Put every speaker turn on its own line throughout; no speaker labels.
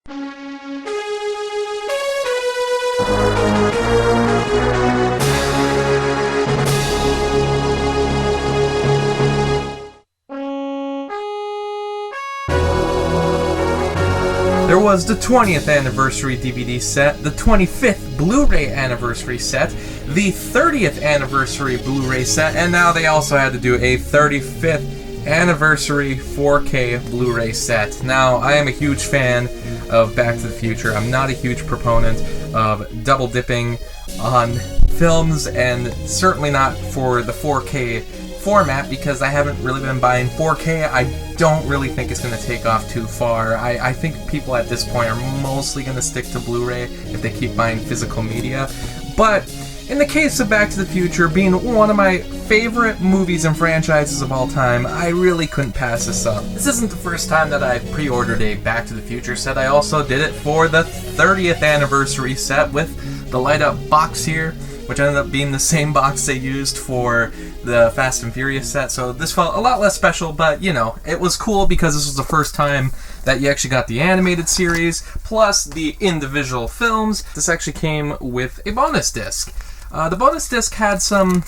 There was the 20th anniversary DVD set, the 25th Blu-ray anniversary set, the 30th anniversary Blu-ray set, and now they also had to do a 35th anniversary 4K Blu-ray set. Now, I am a huge fan of Back to the Future. I'm not a huge proponent of double dipping on films, and certainly not for the 4K format, because I haven't really been buying 4K. I don't really think it's going to take off too far. I think people at this point are mostly going to stick to Blu-ray if they keep buying physical media. But in the case of Back to the Future being one of my favorite movies and franchises of all time, I really couldn't pass this up. This isn't the first time that I've pre-ordered a Back to the Future set. I also did it for the 30th anniversary set with the light-up box here, which ended up being the same box they used for the Fast and Furious set, so this felt a lot less special, but, you know, it was cool because this was the first time that you actually got the animated series, plus the individual films. This actually came with a bonus disc. The bonus disc had some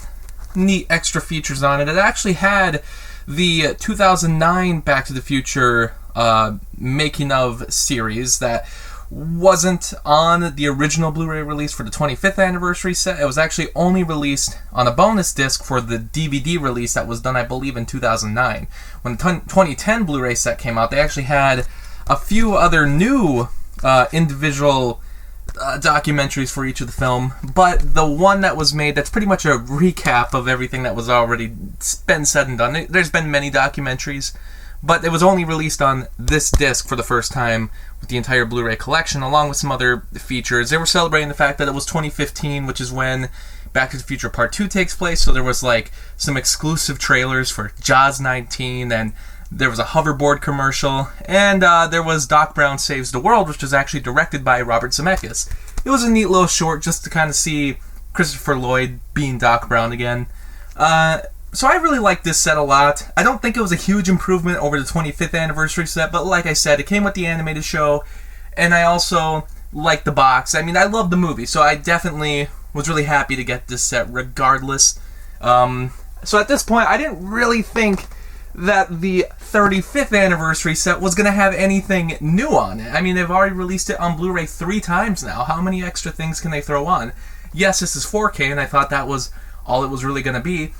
neat extra features on it. It actually had the 2009 Back to the Future making of series that wasn't on the original Blu-ray release for the 25th anniversary set. It was actually only released on a bonus disc for the DVD release that was done, I believe, in 2009. When the 2010 Blu-ray set came out, they actually had a few other new individual documentaries for each of the film, but the one that was made, that's pretty much a recap of everything that was already been said and done. There's been many documentaries, but it was only released on this disc for the first time with the entire Blu-ray collection, along with some other features. They were celebrating the fact that it was 2015, which is when Back to the Future Part 2 takes place, so there was like some exclusive trailers for Jaws 19, and there was a Hoverboard commercial, and there was Doc Brown Saves the World, which was actually directed by Robert Zemeckis. It was a neat little short just to kind of see Christopher Lloyd being Doc Brown again. So I really liked this set a lot. I don't think it was a huge improvement over the 25th anniversary set, but like I said, it came with the animated show, and I also liked the box. I mean, I love the movie, so I definitely was really happy to get this set regardless. So at this point, I didn't really think that the 35th anniversary set was going to have anything new on it. I mean, they've already released it on Blu-ray 3 times now. How many extra things can they throw on? Yes, this is 4K, and I thought that was all it was really going to be.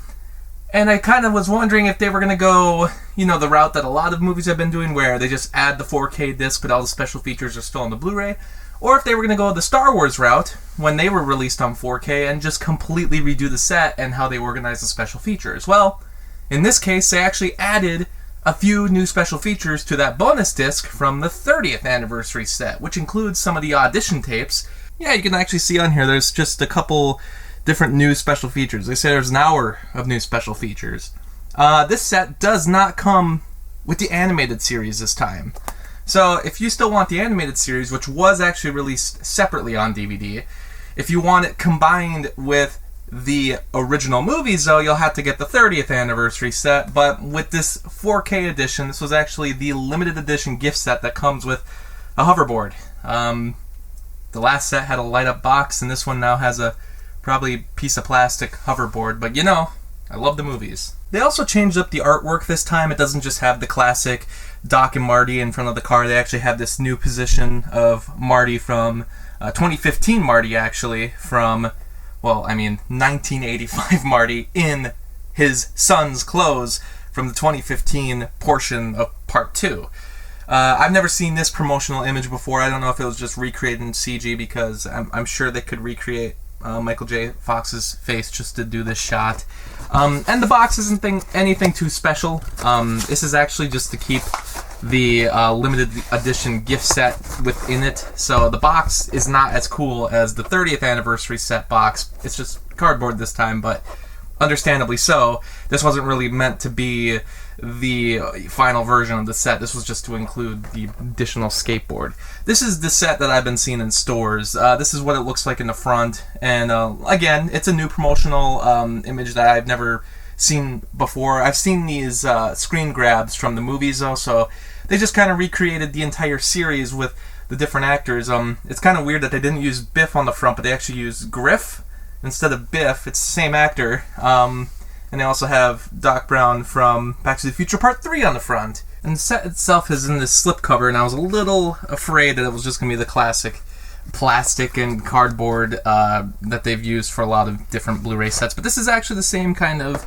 And I kind of was wondering if they were going to go, you know, the route that a lot of movies have been doing, where they just add the 4K disc but all the special features are still on the Blu-ray, or if they were going to go the Star Wars route when they were released on 4K and just completely redo the set and how they organize the special features. Well, in this case, they actually added a few new special features to that bonus disc from the 30th anniversary set, which includes some of the audition tapes. Yeah, you can actually see on here there's just a couple different new special features. They say there's an hour of new special features. This set does not come with the animated series this time. So if you still want the animated series, which was actually released separately on DVD, if you want it combined with the original movies, though, you'll have to get the 30th anniversary set. But with this 4K edition, this was actually the limited edition gift set that comes with a hoverboard. The last set had a light-up box, and this one now has a probably piece of plastic hoverboard, but you know, I love the movies. They also changed up the artwork this time. It doesn't just have the classic Doc and Marty in front of the car. They actually have this new position of Marty from 2015 Marty, actually, from, well, I mean, 1985 Marty in his son's clothes from the 2015 portion of Part 2. I've never seen this promotional image before. I don't know if it was just recreated in CG, because I'm sure they could recreate Michael J. Fox's face just to do this shot. And the box isn't anything too special. This is actually just to keep the limited edition gift set within it. So the box is not as cool as the 30th anniversary set box. It's just cardboard this time, but understandably so. This wasn't really meant to be the final version of the set. This was just to include the additional skateboard. This is the set that I've been seeing in stores. This is what it looks like in the front, and again, it's a new promotional image that I've never seen before. I've seen these screen grabs from the movies though, so they just kind of recreated the entire series with the different actors. It's kind of weird that they didn't use Biff on the front, but they actually used Griff instead of Biff. It's the same actor. And they also have Doc Brown from Back to the Future Part 3 on the front. And the set itself is in this slipcover, and I was a little afraid that it was just going to be the classic plastic and cardboard that they've used for a lot of different Blu-ray sets. But this is actually the same kind of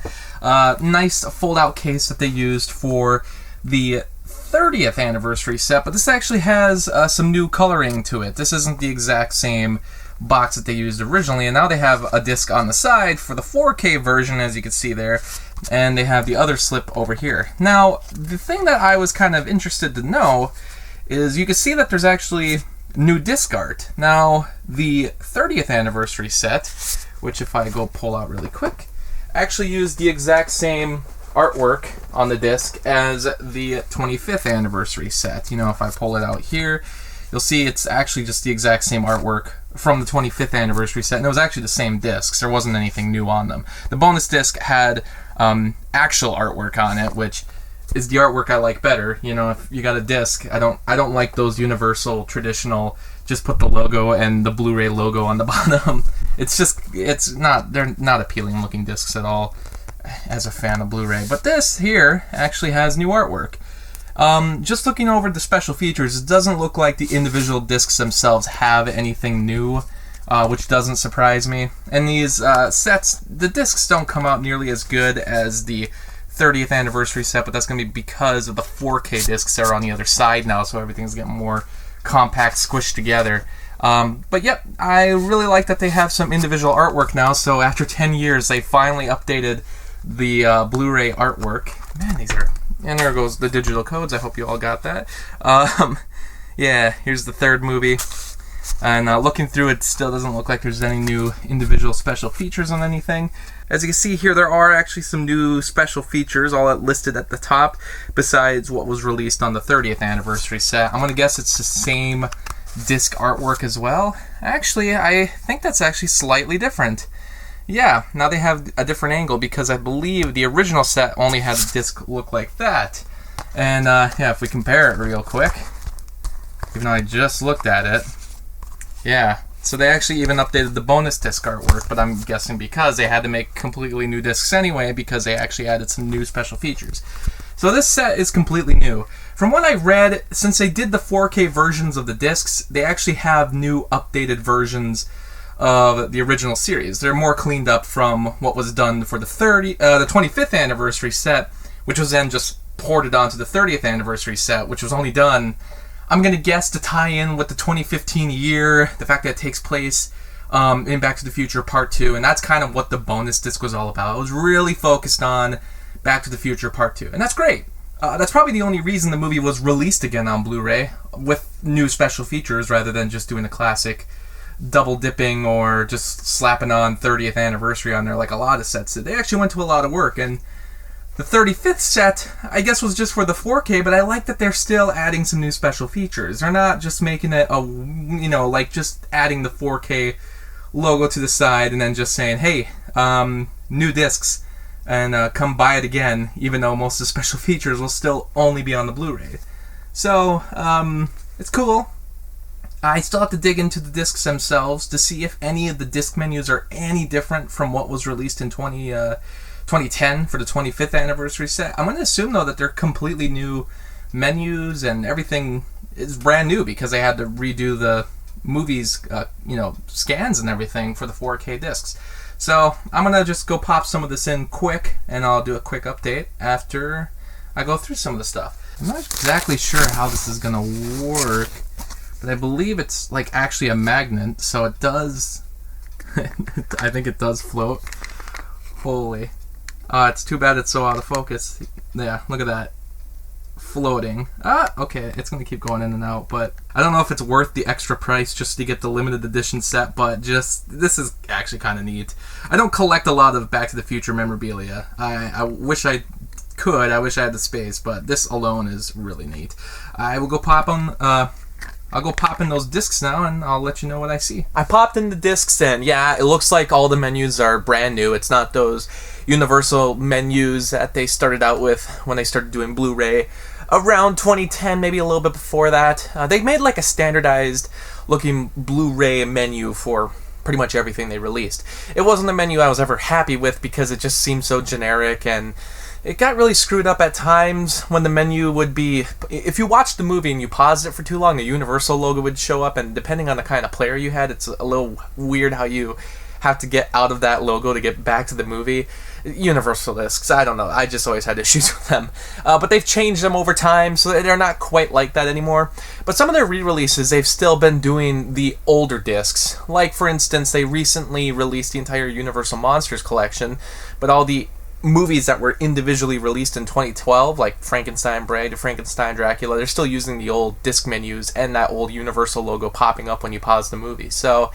nice fold-out case that they used for the 30th anniversary set, but this actually has some new coloring to it. This isn't the exact same box that they used originally, and now they have a disc on the side for the 4K version, as you can see there, and they have the other slip over here. Now, the thing that I was kind of interested to know is you can see that there's actually new disc art. Now, the 30th anniversary set, which if I go pull out really quick, actually used the exact same artwork on the disc as the 25th anniversary set. You know, if I pull it out here, you'll see it's actually just the exact same artwork from the 25th anniversary set, and it was actually the same discs. There wasn't anything new on them. The bonus disc had actual artwork on it, which is the artwork I like better. You know, if you got a disc, I don't like those universal traditional just put the logo and the Blu-ray logo on the bottom. They're not appealing looking discs at all as a fan of Blu-ray. But this here actually has new artwork. Just looking over the special features, it doesn't look like the individual discs themselves have anything new, which doesn't surprise me. And these sets, the discs don't come out nearly as good as the 30th anniversary set, but that's going to be because of the 4K discs that are on the other side now, so everything's getting more compact, squished together. But yep, I really like that they have some individual artwork now, so after 10 years, they finally updated the Blu-ray artwork. Man, these are... And there goes the digital codes. I hope you all got that. Yeah, here's the third movie. And looking through it, still doesn't look like there's any new individual special features on anything. As you can see here, there are actually some new special features, all listed at the top, besides what was released on the 30th anniversary set. I'm going to guess it's the same disc artwork as well. Actually, I think that's actually slightly different. Yeah, now they have a different angle because I believe the original set only had the disc look like that. And yeah, if we compare it real quick, even though I just looked at it, yeah, so they actually even updated the bonus disc artwork, but I'm guessing because they had to make completely new discs anyway because they actually added some new special features. So this set is completely new. From what I read, since they did the 4K versions of the discs, they actually have new updated versions of the original series. They're more cleaned up from what was done for the 25th anniversary set, which was then just ported onto the 30th anniversary set, which was only done, I'm going to guess, to tie in with the 2015 year, the fact that it takes place in Back to the Future Part 2, and that's kind of what the bonus disc was all about. It was really focused on Back to the Future Part 2, and that's great. That's probably the only reason the movie was released again on Blu-ray, with new special features rather than just doing a classic double dipping or just slapping on 30th anniversary on there like a lot of sets did. They actually went to a lot of work, and the 35th set, I guess, was just for the 4K, but I like that they're still adding some new special features. They're not just making it like just adding the 4K logo to the side and then just saying, hey, new discs, and come buy it again, even though most of the special features will still only be on the Blu-ray. So, it's cool. I still have to dig into the discs themselves to see if any of the disc menus are any different from what was released in 2010 for the 25th anniversary set. I'm going to assume, though, that they're completely new menus and everything is brand new because they had to redo the movies, scans and everything for the 4K discs. So I'm going to just go pop some of this in quick, and I'll do a quick update after I go through some of the stuff. I'm not exactly sure how this is going to work, but I believe it's like actually a magnet, so it does. I think it does float. Holy. It's too bad it's so out of focus. Yeah, look at that. Floating. Okay, it's going to keep going in and out, but I don't know if it's worth the extra price just to get the limited edition set, but this is actually kind of neat. I don't collect a lot of Back to the Future memorabilia. I wish I could. I wish I had the space, but this alone is really neat. I will go pop on. I'll go pop in those discs now, and I'll let you know what I see. I popped in the discs, and yeah, it looks like all the menus are brand new. It's not those universal menus that they started out with when they started doing Blu-ray. around 2010, maybe a little bit before that. They made like a standardized looking Blu-ray menu for pretty much everything they released. It wasn't a menu I was ever happy with because it just seemed so generic, and it got really screwed up at times when the menu would be... If you watched the movie and you paused it for too long, the Universal logo would show up, and depending on the kind of player you had, it's a little weird how you have to get out of that logo to get back to the movie. Universal discs, I don't know. I just always had issues with them. But they've changed them over time, so they're not quite like that anymore. But some of their re-releases, they've still been doing the older discs. Like, for instance, they recently released the entire Universal Monsters collection, but all the movies that were individually released in 2012, like Frankenstein, Bride to Frankenstein, Dracula, they're still using the old disc menus and that old Universal logo popping up when you pause the movie. So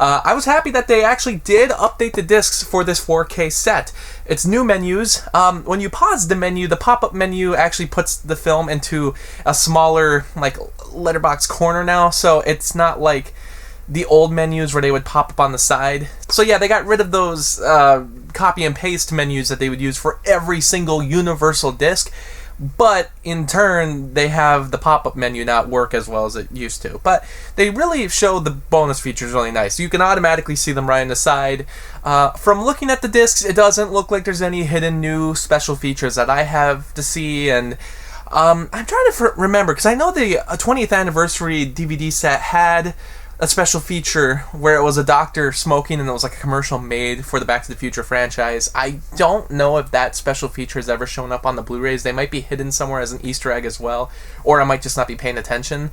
I was happy that they actually did update the discs for this 4K set. It's new menus. When you pause the menu, the pop-up menu actually puts the film into a smaller, like, letterbox corner now, so it's not like the old menus where they would pop up on the side. So yeah, they got rid of those copy and paste menus that they would use for every single Universal disc. But in turn, they have the pop-up menu not work as well as it used to. But they really show the bonus features really nice. You can automatically see them right on the side. From looking at the discs, it doesn't look like there's any hidden new special features that I have to see. And I'm trying to remember, because I know the 20th anniversary DVD set had a special feature where it was a doctor smoking and it was like a commercial made for the Back to the Future franchise. I don't know if that special feature has ever shown up on the Blu-rays. They might be hidden somewhere as an Easter egg as well, or I might just not be paying attention.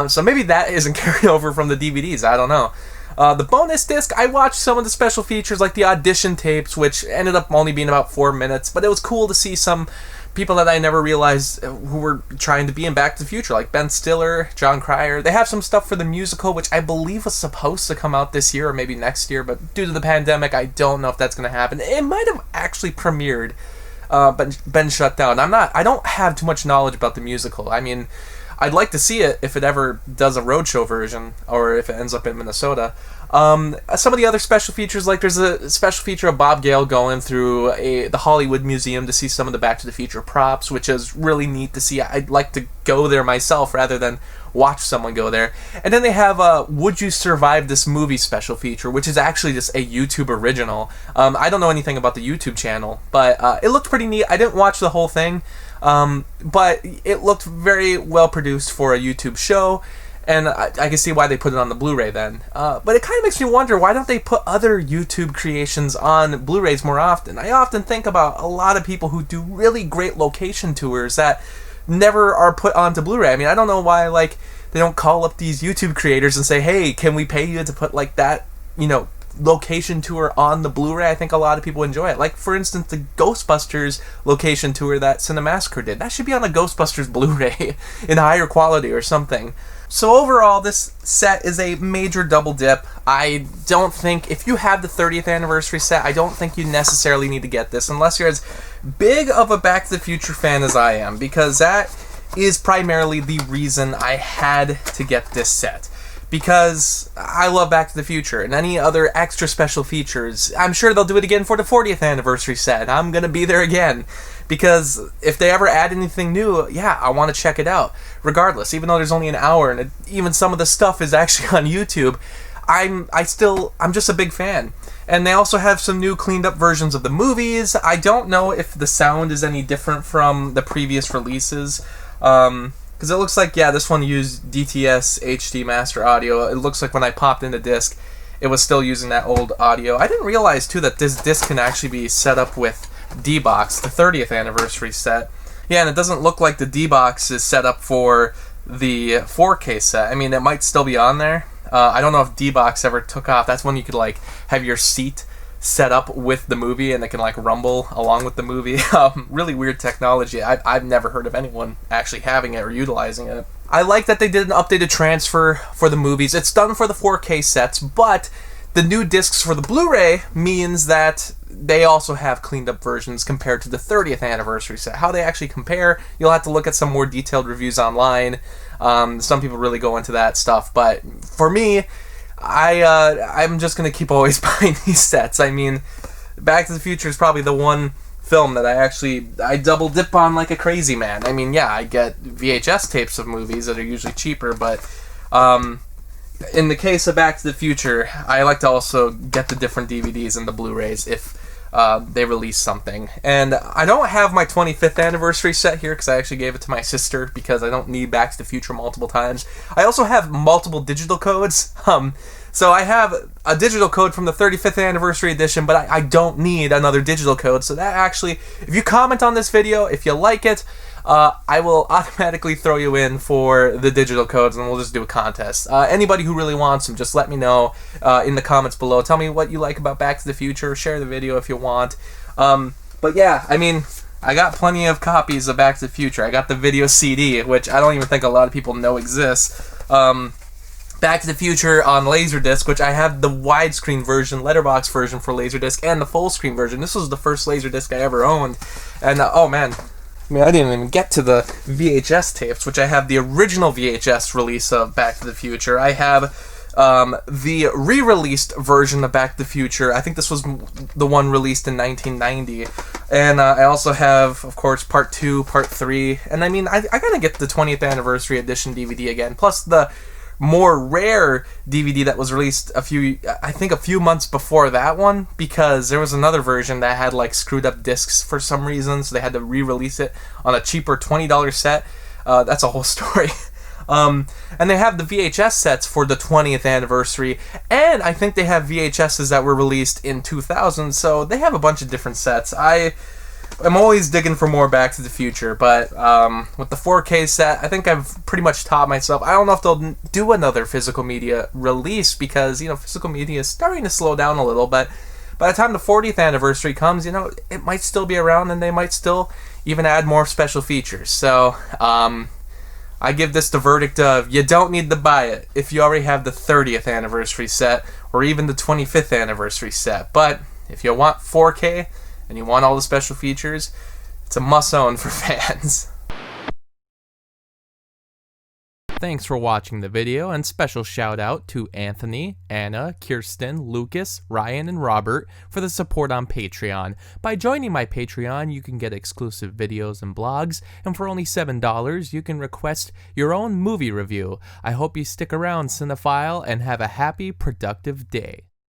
So maybe that isn't carried over from the DVDs. I don't know. The bonus disc, I watched some of the special features like the audition tapes, which ended up only being about 4 minutes, but it was cool to see some people that I never realized who were trying to be in Back to the Future, like Ben Stiller, John Cryer. They have some stuff for the musical, which I believe was supposed to come out this year or maybe next year, but due to the pandemic, I don't know if that's going to happen. It might have actually premiered, but been shut down. I don't have too much knowledge about the musical. I mean, I'd like to see it if it ever does a roadshow version, or if it ends up in Minnesota. Some of the other special features, like there's a special feature of Bob Gale going through the Hollywood Museum to see some of the Back to the Future props, which is really neat to see. I'd like to go there myself rather than watch someone go there. And then they have a Would You Survive This Movie special feature, which is actually just a YouTube original. I don't know anything about the YouTube channel, but it looked pretty neat. I didn't watch the whole thing, but it looked very well produced for a YouTube show. And I can see why they put it on the Blu-ray then. But it kind of makes me wonder, why don't they put other YouTube creations on Blu-rays more often? I often think about a lot of people who do really great location tours that never are put onto Blu-ray. I mean, I don't know why, like, they don't call up these YouTube creators and say, hey, can we pay you to put, like, that, you know, location tour on the Blu-ray? I think a lot of people enjoy it. Like, for instance, the Ghostbusters location tour that Cinemassacre did. That should be on a Ghostbusters Blu-ray in higher quality or something. So overall, this set is a major double dip. I don't think, if you have the 30th anniversary set, I don't think you necessarily need to get this unless you're as big of a Back to the Future fan as I am, because that is primarily the reason I had to get this set. Because I love Back to the Future, and any other extra special features, I'm sure they'll do it again for the 40th anniversary set. I'm going to be there again. Because if they ever add anything new, yeah, I want to check it out. Regardless, even though there's only an hour, and even some of the stuff is actually on YouTube, I'm just a big fan. And they also have some new cleaned up versions of the movies. I don't know if the sound is any different from the previous releases. Because it looks like, yeah, this one used DTS HD Master Audio. It looks like when I popped in the disc, it was still using that old audio. I didn't realize, too, that this disc can actually be set up with D-Box, the 30th anniversary set. Yeah, and it doesn't look like the D-Box is set up for the 4K set. I mean, it might still be on there. I don't know if D-Box ever took off. That's when you could, like, have your seat set up with the movie and it can, like, rumble along with the movie. Really weird technology. I've never heard of anyone actually having it or utilizing it. I like that they did an updated transfer for the movies. It's done for the 4K sets, but the new discs for the Blu-ray means that they also have cleaned up versions compared to the 30th anniversary set. How they actually compare, you'll have to look at some more detailed reviews online. Some people really go into that stuff, but for me, I'm just going to keep always buying these sets. I mean, Back to the Future is probably the one film that I double dip on like a crazy man. I mean, yeah, I get VHS tapes of movies that are usually cheaper, but in the case of Back to the Future, I like to also get the different DVDs and the Blu-rays if they release something. And I don't have my 25th anniversary set here because I actually gave it to my sister because I don't need Back to the Future multiple times. I also have multiple digital codes. So I have a digital code from the 35th anniversary edition, but I don't need another digital code. So that actually, if you comment on this video, if you like it, I will automatically throw you in for the digital codes, and we'll just do a contest. Anybody who really wants them, just let me know in the comments below. Tell me what you like about Back to the Future. Share the video if you want. But yeah, I mean, I got plenty of copies of Back to the Future. I got the video CD, which I don't even think a lot of people know exists. Back to the Future on Laserdisc, which I have the widescreen version, letterbox version for Laserdisc, and the full screen version. This was the first Laserdisc I ever owned. And, oh man, I mean, I didn't even get to the VHS tapes, which I have the original VHS release of Back to the Future. I have the re-released version of Back to the Future. I think this was the one released in 1990. And I also have, of course, Part 2, Part 3. And I mean, I gotta get the 20th Anniversary Edition DVD again, plus the more rare DVD that was released a few months before that one, because there was another version that had like screwed up discs for some reason, so they had to re-release it on a cheaper $20 set. That's a whole story. And they have the VHS sets for the 20th anniversary, and I think they have VHSs that were released in 2000, so they have a bunch of different sets. I'm always digging for more Back to the Future, but with the 4K set, I think I've pretty much taught myself. I don't know if they'll do another physical media release because, you know, physical media is starting to slow down a little, but by the time the 40th anniversary comes, you know, it might still be around and they might still even add more special features. So, I give this the verdict of you don't need to buy it if you already have the 30th anniversary set or even the 25th anniversary set. But if you want 4K, and you want all the special features, it's a must-own for fans. Thanks for watching the video, and special shout out to Anthony, Anna, Kirsten, Lucas, Ryan, and Robert for the support on Patreon. By joining my Patreon, you can get exclusive videos and blogs, and for only $7, you can request your own movie review. I hope you stick around, cinephile, and have a happy, productive day.